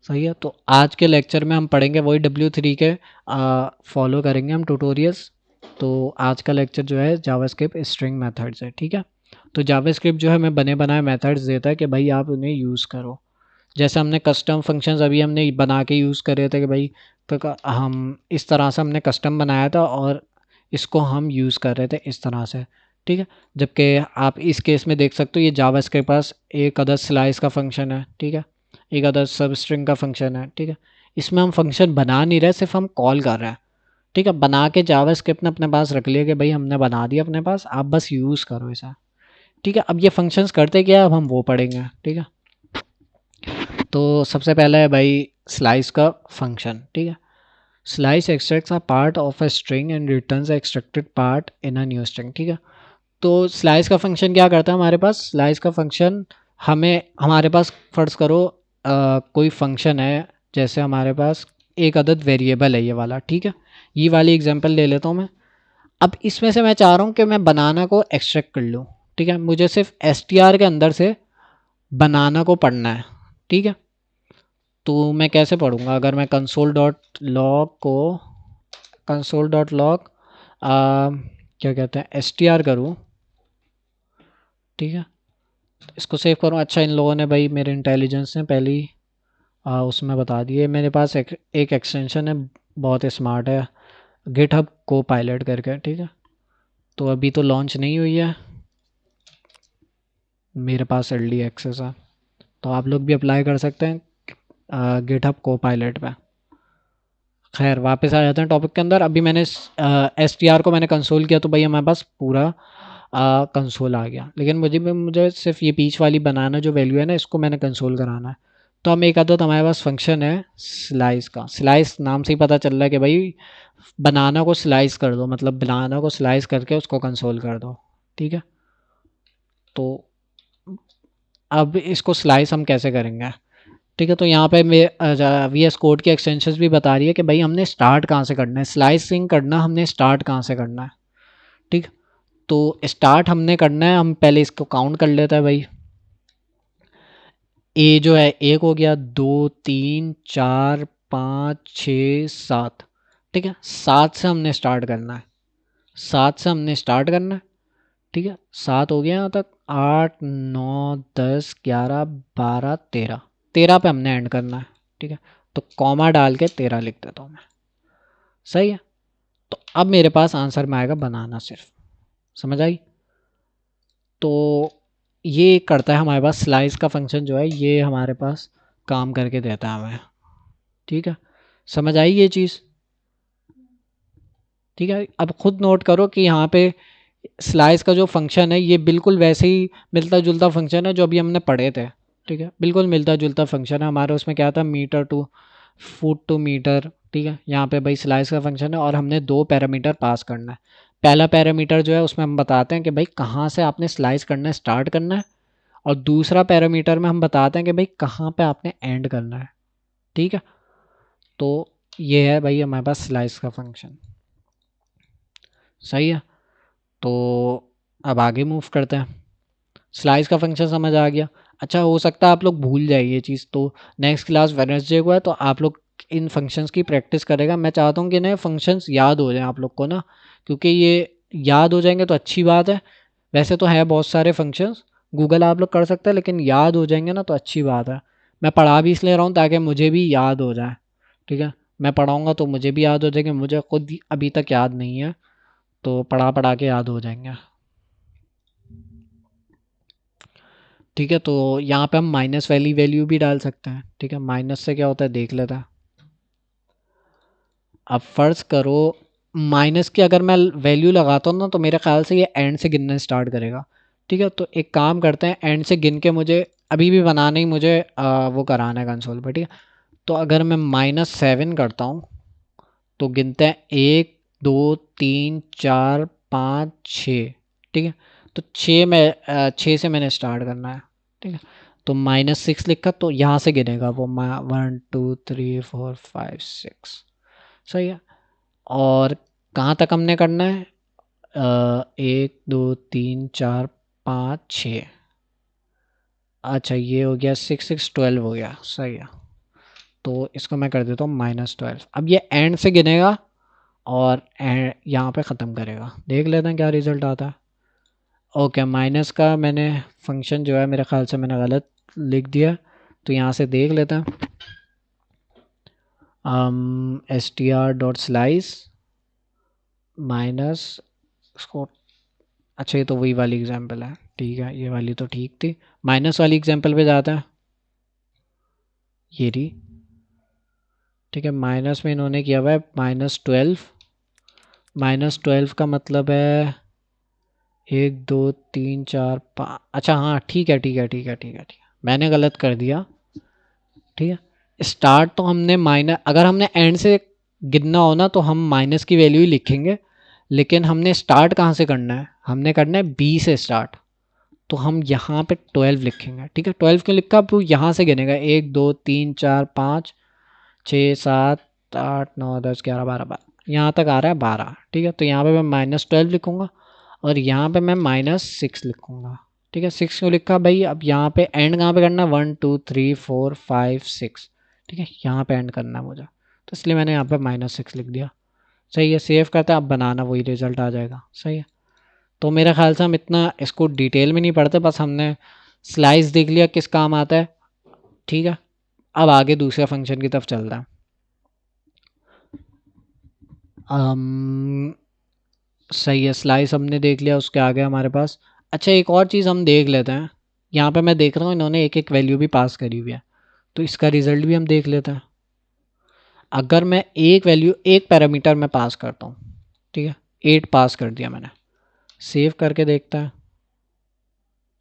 सही है। तो आज के लेक्चर में हम पढ़ेंगे वही W3 के फॉलो करेंगे हम ट्यूटोरियल्स। तो आज का लेक्चर जो है जावास्क्रिप्ट स्ट्रिंग मेथड्स है, ठीक है। तो जावास्क्रिप्ट जो है हमें बने बनाए मेथड्स देता है कि भाई आप उन्हें यूज़ करो। जैसे हमने कस्टम फंक्शंस अभी हमने बना के यूज़ करे थे कि भाई हम इस तरह से हमने कस्टम बनाया था और इसको हम यूज़ कर रहे थे इस तरह से, ठीक है। जबकि आप इस केस में देख सकते हो ये जावास्क्रिप्ट के पास एक अदर स्लाइस का फंक्शन है, ठीक है। एक अदर सब स्ट्रिंग का फंक्शन है, ठीक है। इसमें हम फंक्शन बना नहीं रहे, सिर्फ हम कॉल कर रहे हैं, ठीक है। बना के जावास्क्रिप्ट ने अपने पास रख लिया कि भाई हमने बना दिया अपने पास, आप बस यूज़ करो इसे, ठीक है। अब ये फंक्शंस करते क्या है अब हम वो पढ़ेंगे, ठीक है। तो सबसे पहला है भाई स्लाइस का फंक्शन, ठीक है। Slice extracts a part of a string and returns a extracted part in a new string, ठीक है। तो स्लाइस का फंक्शन क्या करता है हमारे पास, स्लाइस का फंक्शन हमें हमारे पास फ़र्ज़ करो कोई फंक्शन है, जैसे हमारे पास एक अदद वेरिएबल है ये वाला, ठीक है। ये वाली एग्जांपल ले लेता हूँ मैं। अब इसमें से मैं चाह रहा हूँ कि मैं बनाना को एक्सट्रैक्ट कर लूँ, ठीक है। मुझे सिर्फ str के अंदर से बनाना को पढ़ना है, ठीक है। तो मैं कैसे पढ़ूँगा, अगर मैं कंसोल डॉट लॉग क्या कहते हैं str करूँ, ठीक है। इसको सेव करूँ। अच्छा, इन लोगों ने भाई मेरे इंटेलिजेंस ने पहले ही उसमें बता दिए। मेरे पास एक एक्सटेंशन है, बहुत स्मार्ट है, गिटहब को पायलट करके, ठीक है। तो अभी तो लॉन्च नहीं हुई है, मेरे पास अर्ली एक्सेस है, तो आप लोग भी अप्लाई कर सकते हैं गिटहब को पायलट पे। खैर वापस आ जाते हैं टॉपिक के अंदर। अभी मैंने एस टी आर को मैंने कंसोल किया तो भाई हमारे पास पूरा कंसोल आ गया, लेकिन मुझे सिर्फ ये बीच वाली बनाना जो वैल्यू है ना इसको मैंने कंसोल कराना है। तो हम एक आधा तो हमारे पास फंक्शन है स्लाइस का। स्लाइस नाम से ही पता चल रहा है कि भाई बनाना को स्लाइस कर दो, मतलब बनाना को स्लाइस करके उसको कंसोल कर दो, ठीक है। तो अब इसको स्लाइस हम कैसे करेंगे, ठीक है। तो यहाँ पे वी एस कोड की एक्सटेंशंस भी बता रही है कि भाई हमने स्टार्ट कहाँ से करना है, स्लाइसिंग करना हमने स्टार्ट कहाँ से करना है, ठीक। तो स्टार्ट हमने करना है, हम पहले इसको काउंट कर लेते हैं भाई। ए जो है एक हो गया, दो, तीन, चार, पाँच, छः, सात, ठीक है। सात से हमने स्टार्ट करना है, सात से हमने स्टार्ट करना है, ठीक है। सात हो गया यहाँ तक, आठ, नौ, 10, 11, 12, 13, 13 पे हमने एंड करना है, ठीक है। तो कॉमा डाल के 13 लिख देता हूँ मैं, सही है। तो अब मेरे पास आंसर में आएगा बनाना, सिर्फ समझ आई। तो ये करता है हमारे पास स्लाइस का फंक्शन जो है, ये हमारे पास काम करके देता है हमें, ठीक है। समझ आई ये चीज़, ठीक है। अब खुद नोट करो कि यहाँ पे स्लाइस का जो फंक्शन है ये बिल्कुल वैसे ही मिलता जुलता फंक्शन है जो अभी हमने पढ़े थे, ठीक है। बिल्कुल मिलता जुलता फंक्शन है हमारे, उसमें क्या था, meter to foot to meter, ठीक है। यहाँ पे भाई स्लाइस का फंक्शन है और हमने दो पैरामीटर पास करना है। पहला पैरामीटर जो है उसमें हम बताते हैं कि भाई कहाँ से आपने स्लाइस करना है, स्टार्ट करना है। और दूसरा पैरामीटर में हम बताते हैं कि भाई कहाँ पे आपने एंड करना है, ठीक है। तो ये है भाई हमारे पास स्लाइस का फंक्शन, सही है। तो अब आगे मूव करते हैं। स्लाइस का फंक्शन समझ आ गया। अच्छा, हो सकता है आप लोग भूल जाए ये चीज़, तो नेक्स्ट क्लास वेडनेसडे को है तो आप लोग इन फंक्शंस की प्रैक्टिस करेगा। मैं चाहता हूँ कि नए फंक्शंस याद हो जाएं आप लोग को ना, क्योंकि ये याद हो जाएंगे तो अच्छी बात है। वैसे तो है बहुत सारे फंक्शंस, गूगल आप लोग कर सकते हैं, लेकिन याद हो जाएंगे ना तो अच्छी बात है। मैं पढ़ा भी इसलिए रहा हूँ ताकि मुझे भी याद हो जाए, ठीक है। मैं पढ़ाऊँगा तो मुझे भी याद हो जाएंगे, मुझे खुद अभी तक याद नहीं है, तो पढ़ा पढ़ा के याद हो जाएंगे, ठीक है। तो यहाँ पे हम माइनस वाली वैल्यू भी डाल सकते हैं, ठीक है। माइनस से क्या होता है देख लेते हैं। अब फर्ज करो माइनस की अगर मैं वैल्यू लगाता हूँ ना तो मेरे ख्याल से ये एंड से गिनना स्टार्ट करेगा, ठीक है। तो एक काम करते हैं, एंड से गिन के मुझे अभी भी बनाना ही मुझे वो कराना है कंसोल पर, ठीक है। तो अगर मैं -7 करता हूँ तो गिनते हैं एक, दो, तीन, चार, पाँच, छः, ठीक है। तो छः से मैंने स्टार्ट करना है, ठीक है। तो -6 लिखा तो यहाँ से गिनेगा वो 1 2 3 4 5 6, सही है। और कहाँ तक हमने करना है, एक, दो, तीन, चार, पाँच, छः। अच्छा, ये हो गया 6 6 12 हो गया, सही है। तो इसको मैं कर देता हूँ -12। अब ये एंड से गिनेगा और यहाँ पे ख़त्म करेगा। देख लेते हैं क्या रिज़ल्ट आता है। ओके, माइनस का मैंने फंक्शन जो है मेरे ख्याल से मैंने गलत लिख दिया, तो यहाँ से देख लेते हैं। str.slice माइनस इसको, अच्छा ये तो वही वाली एग्जांपल है, ठीक है, ये वाली तो ठीक थी। माइनस वाली एग्जांपल पे जाता है, ये रही, ठीक है। माइनस में इन्होंने किया हुआ है -12। -12 का मतलब है 1 2 3 4 5, अच्छा हाँ ठीक है ठीक है ठीक है ठीक है ठीक है, मैंने गलत कर दिया, ठीक है। स्टार्ट तो हमने माइनस, अगर हमने एंड से गिनना हो ना तो हम माइनस की वैल्यू ही लिखेंगे, लेकिन हमने स्टार्ट कहाँ से करना है, हमने करना है बी से स्टार्ट, तो हम यहाँ पे 12 लिखेंगे, ठीक है। 12 क्यों लिखा, अब वो यहाँ से गिनेगा 1 2 3 4 5 6 7 8 9 10 11 12, यहाँ तक आ रहा है 12, ठीक है। तो यहाँ पे मैं -12 लिखूँगा और यहाँ पे मैं -6 लिखूँगा, ठीक है। 6 क्यों लिखा भाई, अब यहाँ पे एंड कहाँ पे करना है, 1 2 3 4 5 6, ठीक है, यहाँ पे एंड करना है मुझे, तो इसलिए मैंने यहाँ पे -6 लिख दिया। सही है, सेव करते हैं, अब बनाना वही रिजल्ट आ जाएगा। सही है, तो मेरे ख्याल से हम इतना इसको डिटेल में नहीं पढ़ते, बस हमने स्लाइस देख लिया किस काम आता है, ठीक है। अब आगे दूसरे फंक्शन की तरफ चलता है। सही है, स्लाइस हमने देख लिया, उसके आगे हमारे पास, अच्छा एक और चीज़ हम देख लेते हैं। यहाँ पे मैं देख रहा हूँ इन्होंने एक एक वैल्यू भी पास करी हुई है, तो इसका रिजल्ट भी हम देख लेते हैं। अगर मैं एक वैल्यू एक पैरामीटर में पास करता हूँ, ठीक है, 8 पास कर दिया मैंने, सेव करके देखता है,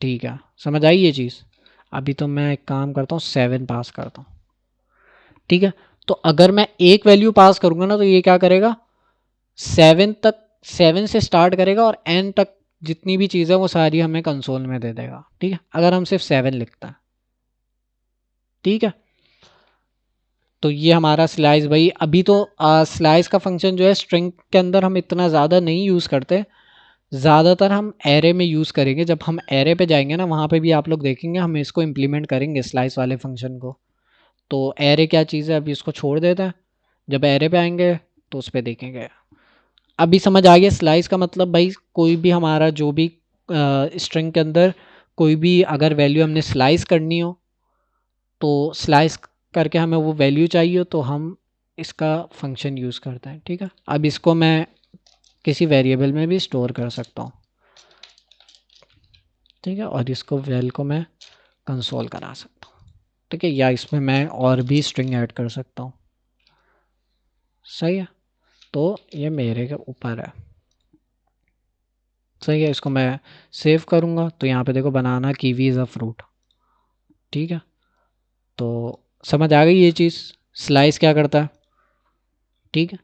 ठीक है, समझ आई ये चीज़। अभी तो मैं एक काम करता हूँ 7 पास करता हूँ, ठीक है। तो अगर मैं एक वैल्यू पास करूँगा ना तो ये क्या करेगा, 7 तक, 7 से स्टार्ट करेगा और एन तक जितनी भी चीज़ें वो सारी हमें कंसोल में दे देगा, ठीक है, अगर हम सिर्फ 7 लिखता है, ठीक है। तो ये हमारा स्लाइस भाई, अभी तो स्लाइस का फंक्शन जो है स्ट्रिंग के अंदर हम इतना ज़्यादा नहीं यूज़ करते, ज़्यादातर हम एरे में यूज़ करेंगे। जब हम एरे पे जाएंगे ना वहाँ पे भी आप लोग देखेंगे हम इसको इम्प्लीमेंट करेंगे स्लाइस वाले फंक्शन को। तो एरे क्या चीज़ है, अभी इसको छोड़ देते हैं, जब एरे पे आएंगे तो उस पर देखेंगे। अभी समझ आ गया स्लाइस का मतलब भाई, कोई भी हमारा जो भी स्ट्रिंग के अंदर कोई भी अगर वैल्यू हमने स्लाइस करनी हो, तो स्लाइस करके हमें वो वैल्यू चाहिए तो हम इसका फंक्शन यूज़ करते हैं, ठीक है। अब इसको मैं किसी वेरिएबल में भी स्टोर कर सकता हूँ, ठीक है, और इसको वैल को मैं कंसोल करा सकता हूँ, ठीक है, या इसमें मैं और भी स्ट्रिंग ऐड कर सकता हूँ। सही है, तो ये मेरे के ऊपर है। सही है, इसको मैं सेव करूँगा तो यहाँ पे देखो बनाना कीवी इज़ अ फ्रूट, ठीक है। तो समझ आ गई ये चीज़, स्लाइस क्या करता है, ठीक है।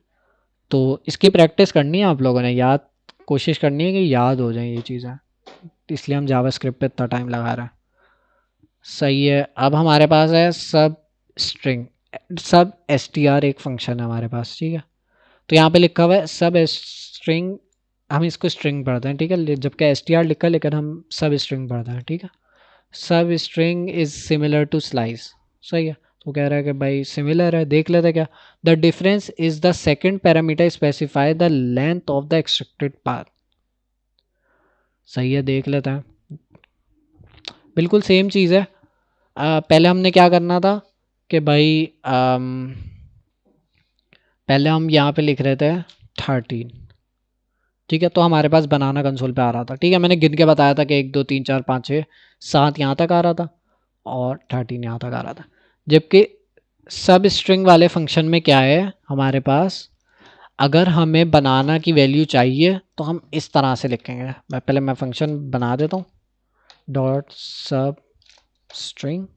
तो इसकी प्रैक्टिस करनी है आप लोगों ने, याद कोशिश करनी है कि याद हो जाए ये चीज़ें, इसलिए हम जावास्क्रिप्ट पे इतना टाइम लगा रहे हैं। सही है, अब हमारे पास है सब स्ट्रिंग, सब str एक फंक्शन है हमारे पास, ठीक है। तो यहाँ पे लिखा हुआ है सब स्ट्रिंग, हम इसको स्ट्रिंग पढ़ते हैं, ठीक है, जबकि str लिखा है लेकिन हम सब स्ट्रिंग पढ़ते हैं, ठीक है। Substring is similar to slice, सही है। तो कह रहा है कि भाई सिमिलर है, देख लेते क्या, the difference is the second parameter specify the length of the extracted path. सही है, देख लेते हैं, बिल्कुल सेम चीज़ है। पहले हमने क्या करना था कि भाई पहले हम यहाँ पे लिख रहे थे 13, ठीक है, तो हमारे पास बनाना कंसोल पे आ रहा था, ठीक है, मैंने गिन के बताया था कि 1 2 3 4 5 6 7 यहाँ तक आ रहा था और 13 यहाँ तक आ रहा था। जबकि सब स्ट्रिंग वाले फंक्शन में क्या है हमारे पास, अगर हमें बनाना की वैल्यू चाहिए तो हम इस तरह से लिखेंगे। मैं फंक्शन बना देता हूँ, डॉट सब स्ट्रिंग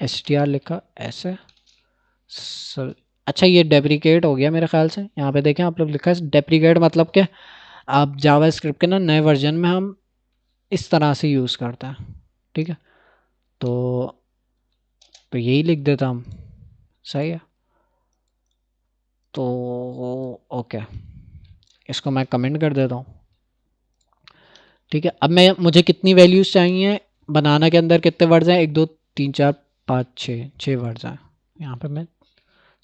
str लिखा ऐसे अच्छा ये डेप्रिकेट हो गया मेरे ख्याल से, यहाँ पे देखें आप लोग, लिखा है डेप्रिकेट, मतलब कि आप जावा स्क्रिप्ट के ना नए वर्जन में हम इस तरह से यूज़ करते हैं, ठीक है। तो यही लिख देता हम, सही है। तो ओके, इसको मैं कमेंट कर देता हूँ, ठीक है। अब मैं मुझे कितनी वैल्यूज़ चाहिए, बनाना के अंदर कितने वर्ड्स हैं, 1 2 3 4 5 6 वर्ड्स हैं, यहाँ पे मैं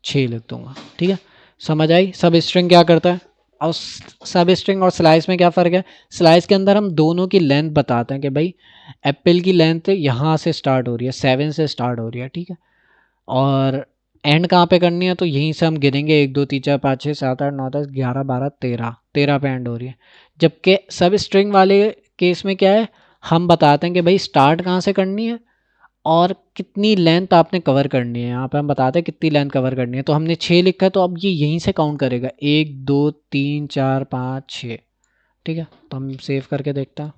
6 लिख दूंगा। ठीक है, समझ आई सब स्ट्रिंग क्या करता है। और सब स्ट्रिंग और स्लाइस में क्या फ़र्क है, स्लाइस के अंदर हम दोनों की लेंथ बताते हैं कि भाई एप्पल की लेंथ यहाँ से स्टार्ट हो रही है, 7 से स्टार्ट हो रही है। ठीक है, और एंड कहाँ पे करनी है, तो यहीं से हम गिनेंगे 1 2 3 4 5 6 7 8 9 10 11 12 13, 13 पे एंड हो रही है। जबकि सब स्ट्रिंग वाले केस में क्या है, हम बताते हैं कि भाई स्टार्ट कहाँ से करनी है और कितनी लेंथ आपने कवर करनी है। यहाँ पे हम बताते हैं कितनी लेंथ कवर करनी है, तो हमने 6 लिखा है तो अब ये यहीं से काउंट करेगा 1 2 3 4 5 6। ठीक है, तो हम सेव करके देखते हैं।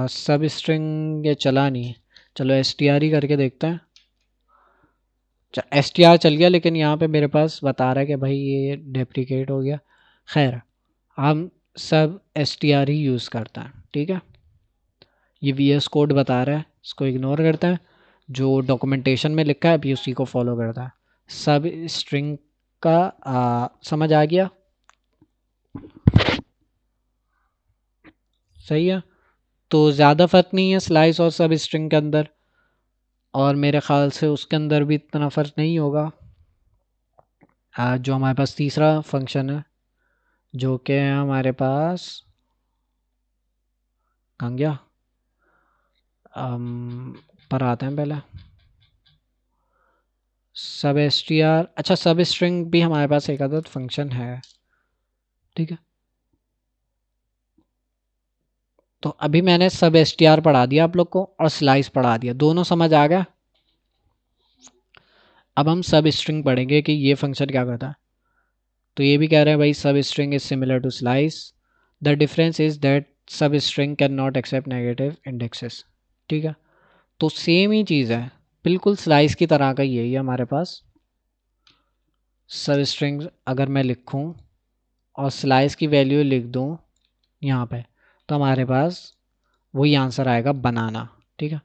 सब स्ट्रिंग ये चला नहीं, चलो एस टी आर ही करके देखते हैं। एस टी आर चल गया, लेकिन यहाँ पे मेरे पास बता रहा है कि भाई ये डेप्रिकेट हो गया। खैर, हम सब एस टी आर ही यूज़ करते हैं। ठीक है, ये वी एस कोड बता रहा है, इसको इग्नोर करते हैं। जो डॉक्यूमेंटेशन में लिखा है अभी उसी को फॉलो करता है। सब स्ट्रिंग का समझ आ गया, सही है। तो ज़्यादा फ़र्क नहीं है स्लाइस और सब स्ट्रिंग के अंदर, और मेरे ख़्याल से उसके अंदर भी इतना फ़र्क नहीं होगा। जो हमारे पास तीसरा फंक्शन है, जो कि हमारे पास कहाँ गया, पर आते हैं पहले। सब एस टी आर, अच्छा सब स्ट्रिंग भी हमारे पास एक आदत फंक्शन है। ठीक है, तो अभी मैंने सब एस टी आर पढ़ा दिया आप लोग को और स्लाइस पढ़ा दिया, दोनों समझ आ गया। अब हम सब स्ट्रिंग पढ़ेंगे कि ये फंक्शन क्या करता है। तो ये भी कह रहे हैं भाई substring is similar to slice, the difference is that substring can not accept negative indexes. ठीक है, तो सेम ही चीज़ है, बिल्कुल स्लाइस की तरह का ही है ये हमारे पास। सब स्ट्रिंग अगर मैं लिखूं और स्लाइस की वैल्यू लिख दूं यहाँ पे, तो हमारे पास वही आंसर आएगा बनाना। ठीक है,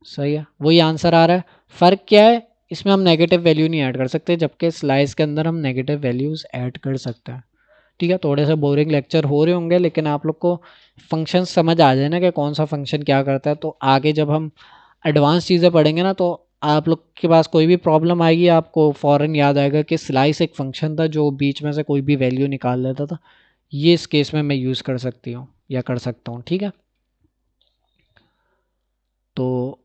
सही है, वही आंसर आ रहा है। फ़र्क क्या है, इसमें हम नेगेटिव वैल्यू नहीं ऐड कर सकते, जबकि स्लाइस के अंदर हम नेगेटिव वैल्यूज़ ऐड कर सकते हैं। ठीक है, थोड़े से बोरिंग लेक्चर हो रहे होंगे, लेकिन आप लोग को फंक्शन समझ आ जाए ना कि कौन सा फंक्शन क्या करता है, तो आगे जब हम एडवांस चीज़ें पढ़ेंगे ना, तो आप लोग के पास कोई भी प्रॉब्लम आएगी आपको फ़ौरन याद आएगा कि स्लाइस एक फंक्शन था जो बीच में से कोई भी वैल्यू निकाल लेता था। ये इस केस में मैं यूज़ कर सकती हूँ या कर सकता हूँ। ठीक है, तो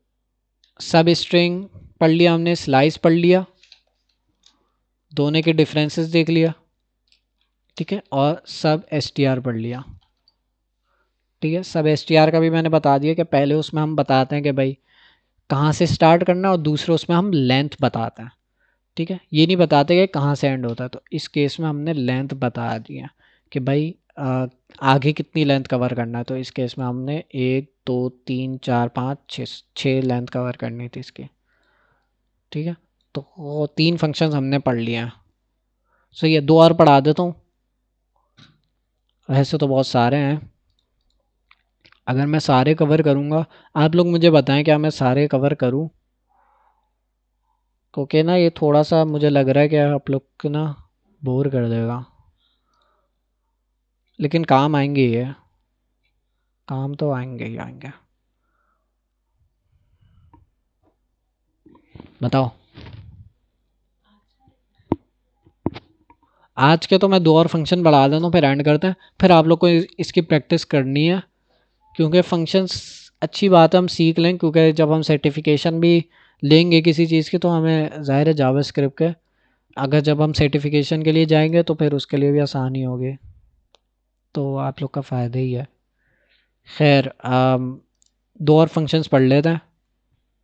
सब स्ट्रिंग पढ़ लिया हमने, स्लाइस पढ़ लिया, दोनों के डिफरेंसेस देख लिया। ठीक है, और सब एस टी आर पढ़ लिया। ठीक है, सब एस टी आर का भी मैंने बता दिया कि पहले उसमें हम बताते हैं कि भाई कहाँ से स्टार्ट करना, और दूसरे उसमें हम लेंथ बताते हैं। ठीक है, ये नहीं बताते कि कहाँ से एंड होता है, तो इस केस में हमने लेंथ बता दिया कि भाई आगे कितनी लेंथ कवर करना है। तो इस केस में हमने 1 2 3 4 5 6 6 लेंथ कवर करनी थी इसकी। ठीक है, तो वो 3 फंक्शंस हमने पढ़ लिए हैं। सो ये 2 और पढ़ा देता हूँ, वैसे तो बहुत सारे हैं। अगर मैं सारे कवर करूँगा, आप लोग मुझे बताएं क्या मैं सारे कवर करूँ, क्योंकि ना ये थोड़ा सा मुझे लग रहा है कि आप लोग को ना बोर कर देगा, लेकिन काम आएंगे ये, काम तो आएंगे ही आएंगे। बताओ, आज के तो मैं 2 और फंक्शन बढ़ा देता हूँ फिर एंड करते हैं, फिर आप लोग को इसकी प्रैक्टिस करनी है, क्योंकि फंक्शंस अच्छी बात है हम सीख लें, क्योंकि जब हम सर्टिफिकेशन भी लेंगे किसी चीज़ की तो हमें ज़ाहिर है जावास्क्रिप्ट के, अगर जब हम सर्टिफिकेशन के लिए जाएंगे तो फिर उसके लिए भी आसानी होगी, तो आप लोग का फ़ायदा ही है। खैर, 2 और फंक्शंस पढ़ लेते हैं,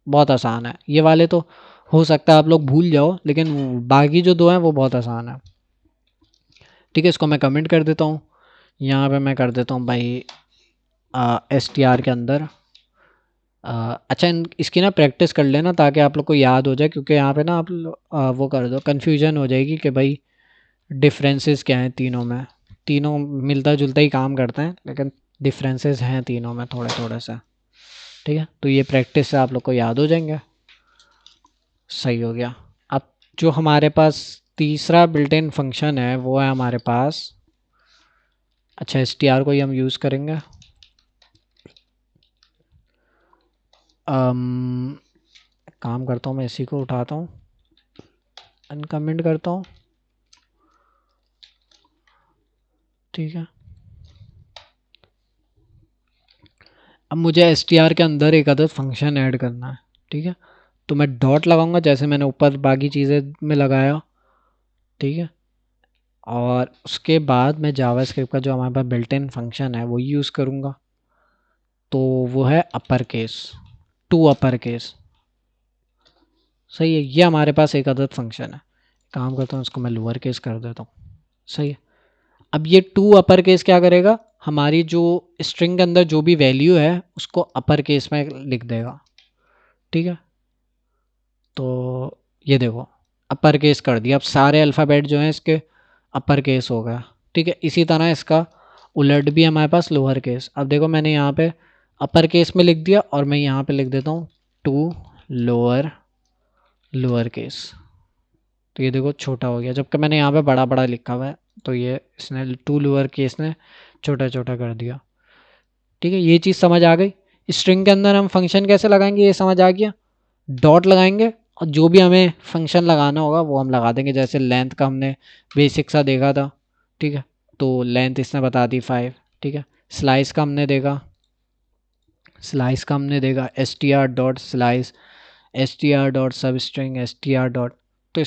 बहुत आसान है ये वाले तो, हो सकता है आप लोग भूल जाओ, लेकिन बाकी जो 2 हैं वो बहुत आसान है। ठीक है, इसको मैं कमेंट कर देता हूँ, यहाँ पे मैं कर देता हूँ भाई एस टी आर के अंदर। अच्छा, इसकी ना प्रैक्टिस कर लेना ताकि आप लोग को याद हो जाए, क्योंकि यहाँ पे ना आप वो कर दो, कन्फ्यूजन हो जाएगी कि भाई डिफरेंसेस क्या हैं तीनों में। तीनों मिलता जुलता ही काम करते हैं, लेकिन डिफरेंसेस हैं तीनों में थोड़े थोड़े से। ठीक है, तो ये प्रैक्टिस से आप लोग को याद हो जाएंगे। सही हो गया। अब जो हमारे पास तीसरा बिल्ट इन फंक्शन है वो है हमारे पास, अच्छा एस टी आर को ही हम यूज़ करेंगे। काम करता हूँ, मैं इसी को उठाता हूँ, अनकमेंट करता हूँ, ठीक है। अब मुझे str के अंदर एक अदर फंक्शन ऐड करना है, ठीक है। तो मैं डॉट लगाऊंगा जैसे मैंने ऊपर बाकी चीज़ें में लगाया, ठीक है। और उसके बाद मैं जावास्क्रिप्ट का जो हमारे पास बिल्ट इन फंक्शन है वो यूज़ करूँगा। तो वो है upper case, to upper case, सही है। ये हमारे पास एक अदद फंक्शन है। काम करता हूँ, इसको मैं लोअर केस कर देता हूँ, सही है। अब ये टू अपर केस क्या करेगा, हमारी जो स्ट्रिंग के अंदर जो भी वैल्यू है उसको अपर केस में लिख देगा, ठीक है। तो ये देखो अपर केस कर दिया, अब सारे अल्फ़ाबेट जो हैं इसके अपर केस हो गया, ठीक है। इसी तरह इसका उलट भी हमारे पास लोअर केस। अब देखो मैंने यहाँ पे अपर केस में लिख दिया और मैं यहाँ पे लिख देता हूँ टू लोअर लोअर केस, तो ये देखो छोटा हो गया, जबकि मैंने यहाँ पे बड़ा बड़ा लिखा हुआ है, तो ये इसने टू लोअर केस ने छोटा छोटा कर दिया, ठीक है। ये चीज़ समझ आ गई। स्ट्रिंग के अंदर हम फंक्शन कैसे लगाएंगे ये समझ आ गया। डॉट लगाएंगे और जो भी हमें फंक्शन लगाना होगा वो हम लगा देंगे, जैसे लेंथ का हमने बेसिक सा देखा था, ठीक है। तो लेंथ इसने बता दी 5, ठीक है। स्लाइस का हमने देखा, स्लाइस का हमने देखा S T R dot slice, S T R dot सब string, S T R dot. तो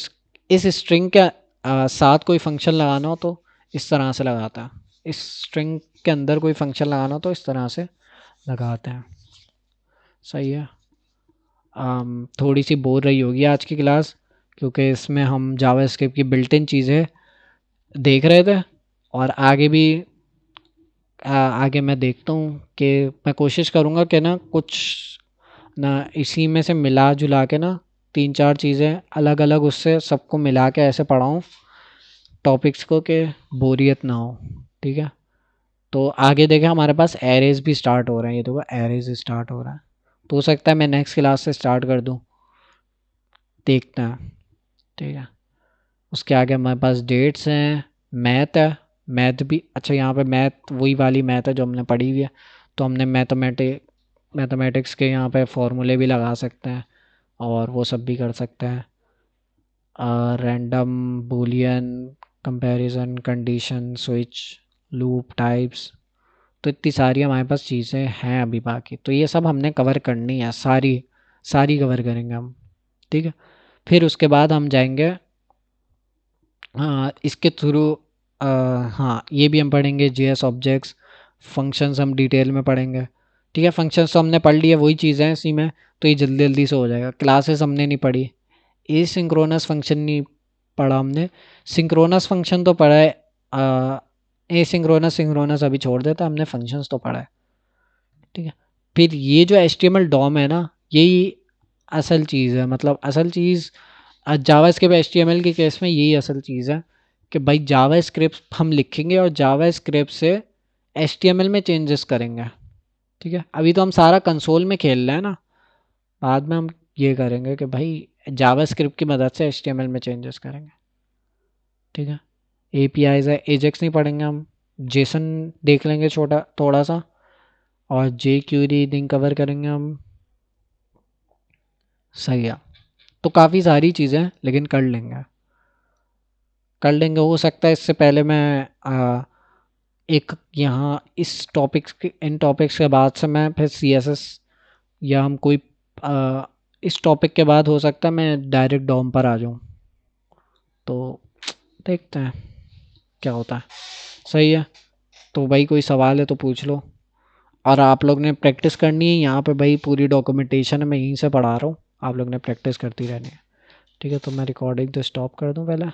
इस स्ट्रिंग के साथ कोई फंक्शन लगाना हो तो इस तरह से लगाता है, इस स्ट्रिंग के अंदर कोई फंक्शन लगाना हो तो इस तरह से लगाते हैं, सही है। थोड़ी सी बोर रही होगी आज की क्लास, क्योंकि इसमें हम जावास्क्रिप्ट की बिल्ट इन चीज़ें देख रहे थे। और आगे भी आगे मैं देखता हूँ कि मैं कोशिश करूँगा कि ना कुछ ना इसी में से मिला जुला के ना तीन चार चीज़ें अलग अलग उससे सबको मिला के ऐसे पढ़ाऊँ टॉपिक्स को कि बोरियत ना हो, ठीक है। तो आगे देखें हमारे पास एरेज भी स्टार्ट हो रहे हैं, ये देखो एरेज स्टार्ट हो रहा है, तो हो सकता है मैं नेक्स्ट क्लास से स्टार्ट कर दूँ, देखते हैं, ठीक है। उसके आगे हमारे पास डेट्स हैं, मैथ है, मैथ भी अच्छा, यहाँ पे मैथ वही वाली मैथ है जो हमने पढ़ी हुई है, तो हमने मैथमेटिक्स के यहाँ पे फॉर्मूले भी लगा सकते हैं और वो सब भी कर सकते हैं। Random Boolean comparison condition switch loop types, तो इतनी सारी हमारे पास चीज़ें हैं अभी बाकी, तो ये सब हमने कवर करनी है, सारी सारी कवर करेंगे हम, ठीक है। फिर उसके बाद हम जाएंगे इसके थ्रू, हाँ ये भी हम पढ़ेंगे जेएस ऑब्जेक्ट्स, फंक्शंस हम डिटेल में पढ़ेंगे, ठीक है। फंक्शंस तो हमने पढ़ लिए, वही चीज़ें हैं इसी में, तो ये जल्दी जल्दी से हो जाएगा। क्लासेस हमने नहीं पढ़ी, ए सिंक्रोनस फंक्शन नहीं पढ़ा हमने, सिंक्रोनस फंक्शन तो पढ़ा है, ए सिंक्रोनस सिंक्रोनस अभी छोड़ देता, हमने फंक्शंस तो पढ़ा है, ठीक है। फिर ये जो HTML डॉम है ना, यही असल चीज़ है, मतलब असल चीज़ जावा स्क्रिप्ट HTML के केस में यही असल चीज़ है कि भाई जावा स्क्रिप्ट हम लिखेंगे और जावा स्क्रिप्ट से HTML में चेंजेस करेंगे, ठीक है। अभी तो हम सारा कंसोल में खेल रहे हैं ना, बाद में हम ये करेंगे कि भाई जावा स्क्रिप्ट की मदद से HTML में चेंजेस करेंगे, ठीक है। APIs है, एजेक्स नहीं पढ़ेंगे हम, जेसन देख लेंगे छोटा थोड़ा सा, और जे क्यूरी लिंक कवर करेंगे हम, सही है। तो काफ़ी सारी चीज़ें हैं, लेकिन कर लेंगे, कर लेंगे। हो सकता है इससे पहले मैं एक यहाँ इस टॉपिक्स के इन टॉपिक्स के बाद से मैं फिर CSS या हम कोई इस टॉपिक के बाद हो सकता है मैं डायरेक्ट डॉम पर आ जाऊँ, तो देखते हैं क्या होता है, सही है। तो भाई कोई सवाल है तो पूछ लो, और आप लोग ने प्रैक्टिस करनी है यहाँ पे, भाई पूरी डॉक्यूमेंटेशन मैं यहीं से पढ़ा रहा हूँ, आप लोग ने प्रैक्टिस करती रहनी है, ठीक है। तो मैं रिकॉर्डिंग तो स्टॉप कर दूँ पहले।